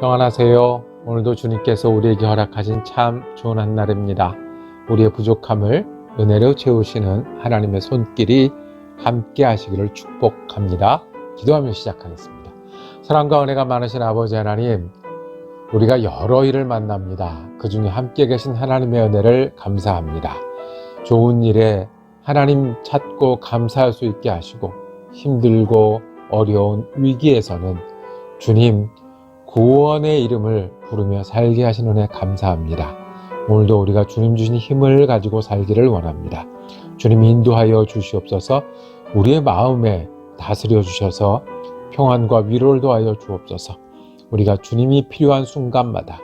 평안하세요. 오늘도 주님께서 우리에게 허락하신 참 좋은 한날입니다. 우리의 부족함을 은혜로 채우시는 하나님의 손길이 함께 하시기를 축복합니다. 기도하며 시작하겠습니다. 사랑과 은혜가 많으신 아버지 하나님, 우리가 여러 일을 만납니다. 그 중에 함께 계신 하나님의 은혜를 감사합니다. 좋은 일에 하나님 찾고 감사할 수 있게 하시고, 힘들고 어려운 위기에서는 주님 구원의 이름을 부르며 살게 하신 은혜 감사합니다. 오늘도 우리가 주님 주신 힘을 가지고 살기를 원합니다. 주님 인도하여 주시옵소서. 우리의 마음에 다스려 주셔서 평안과 위로를 더하여 주옵소서. 우리가 주님이 필요한 순간마다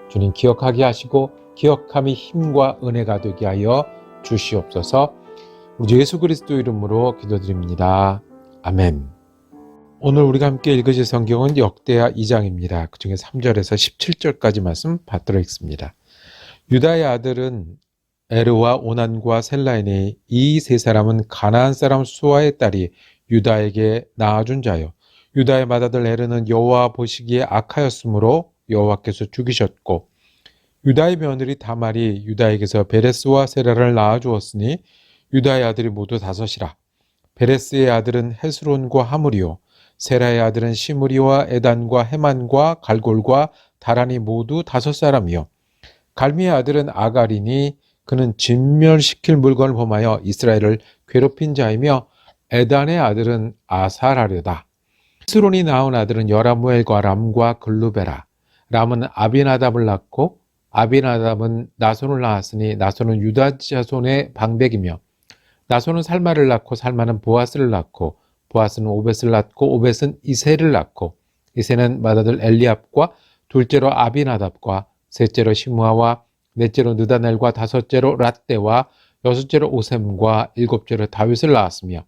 주님 기억하게 하시고 기억함이 힘과 은혜가 되게 하여 주시옵소서. 우리 예수 그리스도 이름으로 기도드립니다. 아멘. 오늘 우리가 함께 읽으실 성경은 역대하 2장입니다. 그 중에 3절에서 17절까지 말씀 받들어 읽습니다. 유다의 아들은 에르와 오난과 셀라이니, 이 세 사람은 가나안 사람 수아의 딸이 유다에게 낳아준 자요. 유다의 맏아들 에르는 여호와 보시기에 악하였으므로 여호와께서 죽이셨고, 유다의 며느리 다말이 유다에게서 베레스와 세라를 낳아주었으니 유다의 아들이 모두 5이라. 베레스의 아들은 헤스론과 하물이요, 세라의 아들은 시므리와 에단과 헤만과 갈골과 다란이 모두 5사람이요, 갈미의 아들은 아갈이니 그는 진멸시킬 물건을 범하여 이스라엘을 괴롭힌 자이며, 에단의 아들은 아살하려다. 헤스론이 낳은 아들은 여라무엘과 람과 글루베라. 람은 아비나답을 낳고 아비나답은 나손을 낳았으니 나손은 유다 자손의 방백이며, 나손은 살마를 낳고 살마는 보아스를 낳고 보아스는 오벳을 낳고 오벳은 이새를 낳고 이새는 맏아들 엘리압과 둘째로 아비나답과 셋째로 시므아와 넷째로 느다넬과 다섯째로 랏대와 여섯째로 오셈과 일곱째로 다윗을 낳았으며,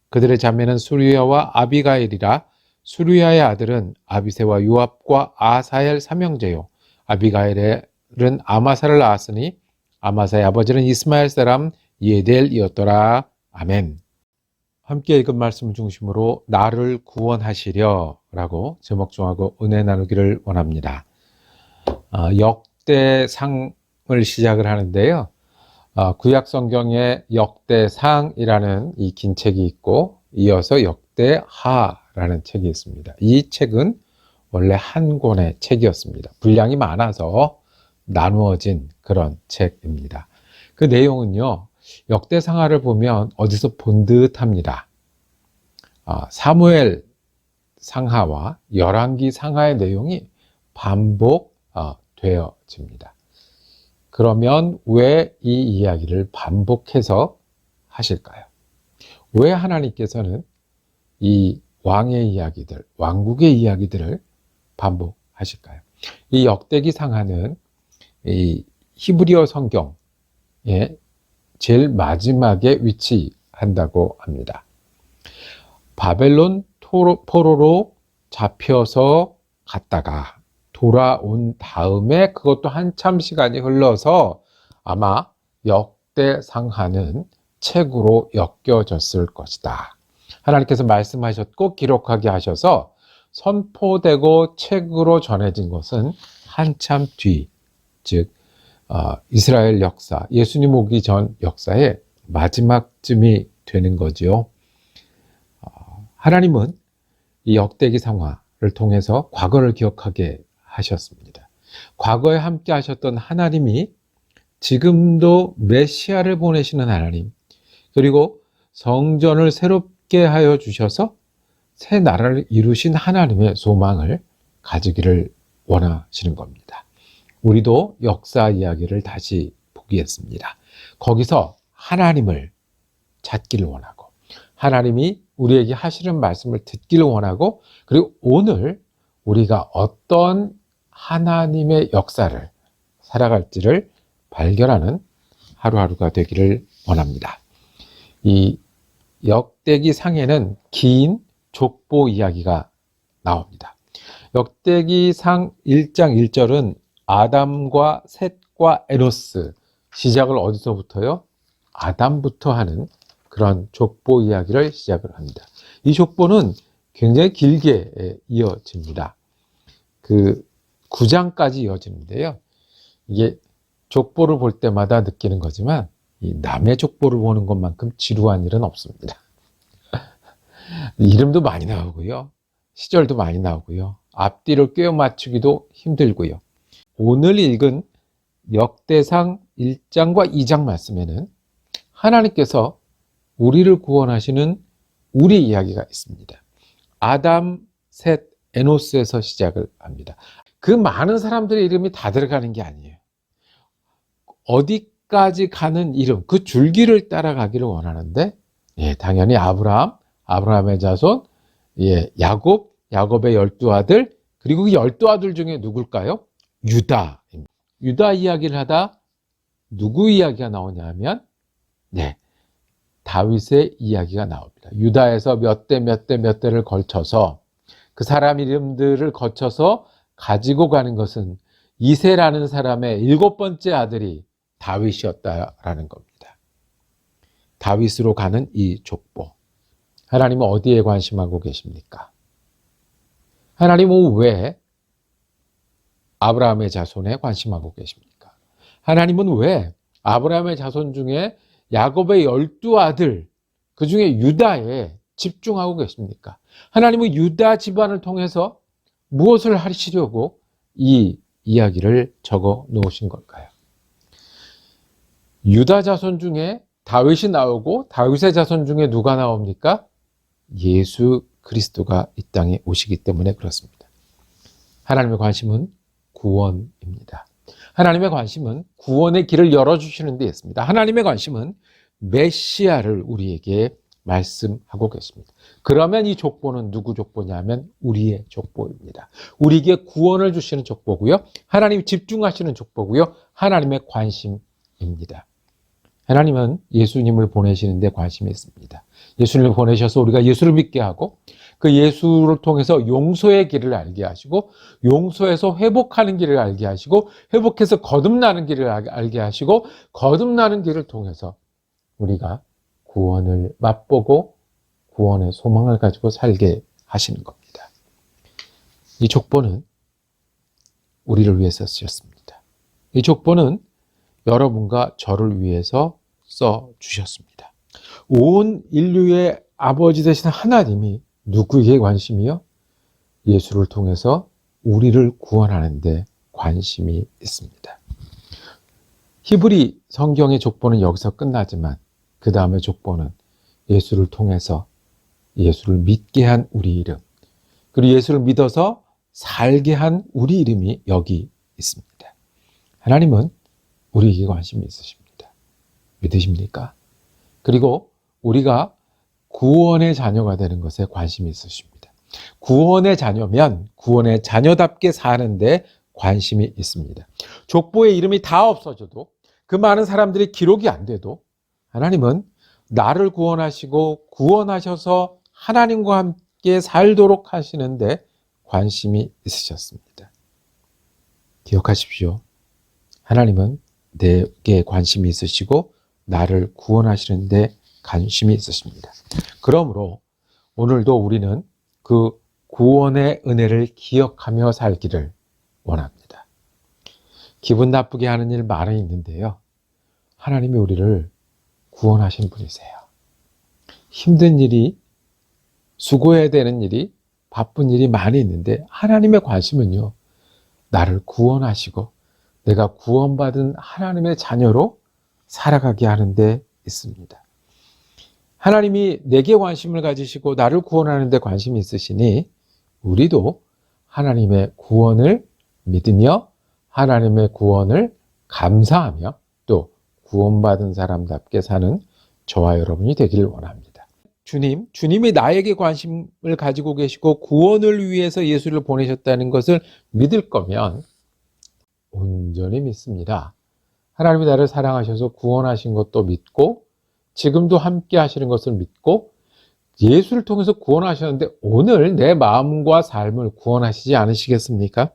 그들의 자매는 수르야와 아비가일이라. 수르야의 아들은 아비새와 요압과 아사엘 삼형제요, 아비가일은 아마사를 낳았으니 아마사의 아버지는 이스마엘 사람 예델이었더라. 아멘. 함께 읽은 말씀 중심으로 나를 구원하시려 라고 제목 정하고 은혜 나누기를 원합니다. 역대상을 시작을 하는데요. 구약 성경에 역대상이라는 이 긴 책이 있고 이어서 역대하라는 책이 있습니다. 이 책은 원래 한 권의 책이었습니다. 분량이 많아서 나누어진 그런 책입니다. 그 내용은요, 역대상하를 보면 어디서 본 듯합니다. 사무엘 상하와 열왕기 상하의 내용이 반복되어집니다. 그러면 왜 이 이야기를 반복해서 하실까요? 왜 하나님께서는 이 왕의 이야기들, 왕국의 이야기들을 반복하실까요? 이 역대기 상하는 이 히브리어 성경에 제일 마지막에 위치한다고 합니다. 바벨론 포로로 잡혀서 갔다가 돌아온 다음에 그것도 한참 시간이 흘러서 아마 역대상하는 책으로 엮여졌을 것이다. 하나님께서 말씀하셨고 기록하게 하셔서 선포되고 책으로 전해진 것은 한참 뒤, 즉 이스라엘 역사, 예수님 오기 전 역사의 마지막쯤이 되는 거지요. 하나님은 이 역대기 상하를 통해서 과거를 기억하게 하셨습니다. 과거에 함께 하셨던 하나님이 지금도 메시아를 보내시는 하나님, 그리고 성전을 새롭게 하여 주셔서 새 나라를 이루신 하나님의 소망을 가지기를 원하시는 겁니다. 우리도 역사 이야기를 다시 보겠습니다. 거기서 하나님을 찾기를 원하고, 하나님이 우리에게 하시는 말씀을 듣기를 원하고, 그리고 오늘 우리가 어떤 하나님의 역사를 살아갈지를 발견하는 하루하루가 되기를 원합니다. 이 역대기 상에는 긴 족보 이야기가 나옵니다. 역대기 상 1장 1절은 아담과 셋과 에노스, 시작을 어디서부터요? 아담부터 하는 그런 족보 이야기를 시작을 합니다. 이 족보는 굉장히 길게 이어집니다. 그 9장까지 이어지는데요. 이게 족보를 볼 때마다 느끼는 거지만 이 남의 족보를 보는 것만큼 지루한 일은 없습니다. 이름도 많이 나오고요. 시절도 많이 나오고요. 앞뒤를 꿰어 맞추기도 힘들고요. 오늘 읽은 역대상 1장과 2장 말씀에는 하나님께서 우리를 구원하시는 우리 이야기가 있습니다. 아담, 셋, 에노스에서 시작을 합니다. 그 많은 사람들의 이름이 다 들어가는 게 아니에요. 어디까지 가는 이름, 그 줄기를 따라가기를 원하는데, 당연히 아브라함의 자손, 야곱, 야곱의 12아들, 그리고 그 12아들 중에 누굴까요? 유다. 유다 이야기를 하다 누구 이야기가 나오냐면, 다윗의 이야기가 나옵니다. 유다에서 몇 대를 걸쳐서 그 사람 이름들을 거쳐서 가지고 가는 것은 이새라는 사람의 7번째 아들이 다윗이었다라는 겁니다. 다윗으로 가는 이 족보. 하나님은 어디에 관심하고 계십니까? 하나님은 왜 아브라함의 자손에 관심하고 계십니까? 하나님은 왜 아브라함의 자손 중에 야곱의 12아들, 그 중에 유다에 집중하고 계십니까? 하나님은 유다 집안을 통해서 무엇을 하시려고 이 이야기를 적어 놓으신 걸까요? 유다 자손 중에 다윗이 나오고 다윗의 자손 중에 누가 나옵니까? 예수 그리스도가 이 땅에 오시기 때문에 그렇습니다. 하나님의 관심은 구원입니다. 하나님의 관심은 구원의 길을 열어주시는 데 있습니다. 하나님의 관심은 메시아를 우리에게 말씀하고 계십니다. 그러면 이 족보는 누구 족보냐면 우리의 족보입니다. 우리에게 구원을 주시는 족보고요. 하나님이 집중하시는 족보고요. 하나님의 관심입니다. 하나님은 예수님을 보내시는 데 관심이 있습니다. 예수님을 보내셔서 우리가 예수를 믿게 하고 그 예수를 통해서 용서의 길을 알게 하시고 용서해서 회복하는 길을 알게 하시고 회복해서 거듭나는 길을 알게 하시고 거듭나는 길을 통해서 우리가 구원을 맛보고 구원의 소망을 가지고 살게 하시는 겁니다. 이 족보는 우리를 위해서 쓰셨습니다. 이 족보는 여러분과 저를 위해서 써주셨습니다. 온 인류의 아버지 되신 하나님이 누구에게 관심이요? 예수를 통해서 우리를 구원하는 데 관심이 있습니다. 히브리 성경의 족보는 여기서 끝나지만 그 다음에 족보는 예수를 통해서 예수를 믿게 한 우리 이름, 그리고 예수를 믿어서 살게 한 우리 이름이 여기 있습니다. 하나님은 우리에게 관심이 있으십니다. 믿으십니까? 그리고 우리가 구원의 자녀가 되는 것에 관심이 있으십니다. 구원의 자녀면 구원의 자녀답게 사는데 관심이 있습니다. 족보의 이름이 다 없어져도 그 많은 사람들이 기록이 안 돼도 하나님은 나를 구원하시고 구원하셔서 하나님과 함께 살도록 하시는데 관심이 있으셨습니다. 기억하십시오. 하나님은 내게 관심이 있으시고 나를 구원하시는데 관심이 있으십니다. 그러므로 오늘도 우리는 그 구원의 은혜를 기억하며 살기를 원합니다. 기분 나쁘게 하는 일 많이 있는데요. 하나님이 우리를 구원하신 분이세요. 힘든 일이, 수고해야 되는 일이, 바쁜 일이 많이 있는데 하나님의 관심은요. 나를 구원하시고 내가 구원받은 하나님의 자녀로 살아가게 하는 데 있습니다. 하나님이 내게 관심을 가지시고 나를 구원하는 데 관심이 있으시니 우리도 하나님의 구원을 믿으며 하나님의 구원을 감사하며 또 구원받은 사람답게 사는 저와 여러분이 되기를 원합니다. 주님이 나에게 관심을 가지고 계시고 구원을 위해서 예수를 보내셨다는 것을 믿을 거면 온전히 믿습니다. 하나님이 나를 사랑하셔서 구원하신 것도 믿고 지금도 함께 하시는 것을 믿고 예수를 통해서 구원하셨는데 오늘 내 마음과 삶을 구원하시지 않으시겠습니까?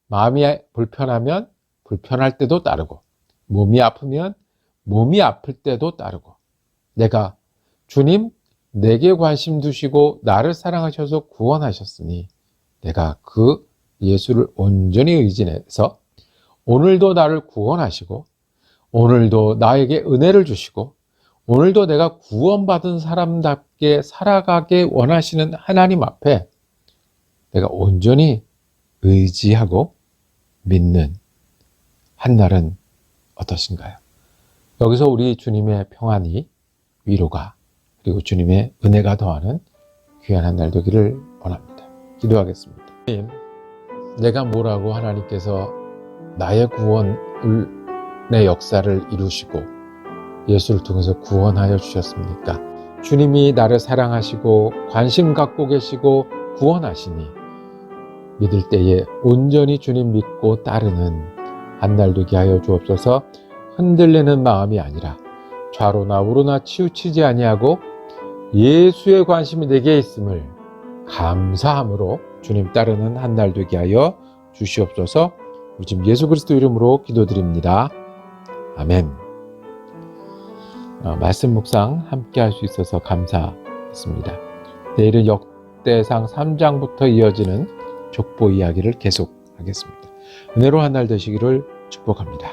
마음이 불편하면 불편할 때도 따르고 몸이 아프면 몸이 아플 때도 따르고 내가 주님 내게 관심 두시고 나를 사랑하셔서 구원하셨으니 내가 그 예수를 온전히 의지해서 오늘도 나를 구원하시고 오늘도 나에게 은혜를 주시고 오늘도 내가 구원받은 사람답게 살아가게 원하시는 하나님 앞에 내가 온전히 의지하고 믿는 한날은 어떠신가요? 여기서 우리 주님의 평안이, 위로가, 그리고 주님의 은혜가 더하는 귀한 한날 되기를 원합니다. 기도하겠습니다. 주님, 내가 뭐라고 하나님께서 나의 구원의 역사를 이루시고 예수를 통해서 구원하여 주셨습니까? 주님이 나를 사랑하시고 관심 갖고 계시고 구원하시니 믿을 때에 온전히 주님 믿고 따르는 한날 되게 하여 주옵소서. 흔들리는 마음이 아니라 좌로나 우로나 치우치지 아니하고 예수의 관심이 내게 있음을 감사함으로 주님 따르는 한날 되게 하여 주시옵소서. 우리 지금 예수 그리스도 이름으로 기도드립니다. 아멘. 말씀 묵상 함께 할 수 있어서 감사했습니다. 내일은 역대상 3장부터 이어지는 족보 이야기를 계속하겠습니다. 은혜로운 한 날 되시기를 축복합니다.